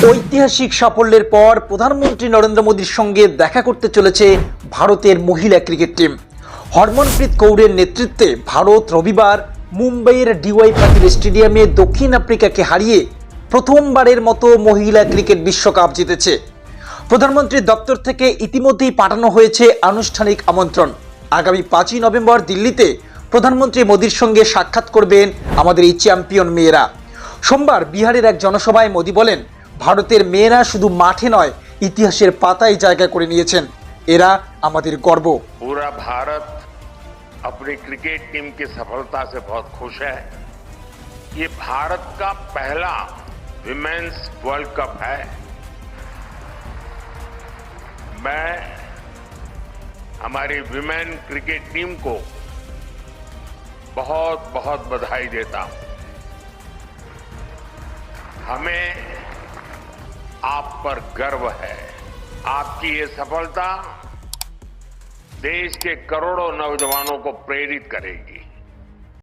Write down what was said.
ঐতিহাসিক সাফল্যের পর প্রধানমন্ত্রী নরেন্দ্র মোদীর সঙ্গে দেখা করতে চলেছে ভারতের মহিলা ক্রিকেট টিম। হরমনপ্রীত কৌরের নেতৃত্বে ভারত রবিবার মুম্বাইয়ের ডিওয়াই পাটিল স্টেডিয়ামে দক্ষিণ আফ্রিকাকে হারিয়ে প্রথমবারের মতো মহিলা ক্রিকেট বিশ্বকাপ জিতেছে। প্রধানমন্ত্রীর দপ্তর থেকে ইতিমধ্যেই পাঠানো হয়েছে আনুষ্ঠানিক আমন্ত্রণ। আগামী 5ই নভেম্বর দিল্লিতে প্রধানমন্ত্রী মোদীর সঙ্গে সাক্ষাৎ করবেন আমাদের এই চ্যাম্পিয়ন মেয়েরা। সোমবার বিহারের এক জনসভায় মোদী বলেন, ভারতের মেয়েরা শুধু মাঠে নয়, ইতিহাসের পাতায় জায়গা করে নিয়েছেন। এরা আমাদের গর্ব। पूरा भारत अपनी क्रिकेट टीम की सफलता से बहुत खुश है। ये भारत का पहला विमेन्स वर्ल्ड कप है। मैं हमारी विमेन क्रिकेट टीम को बहुत बहुत बधाई देता हूं। हमें आप पर गर्व है। आपकी ये सफलता देश के करोड़ों नौजवानों को प्रेरित करेगी।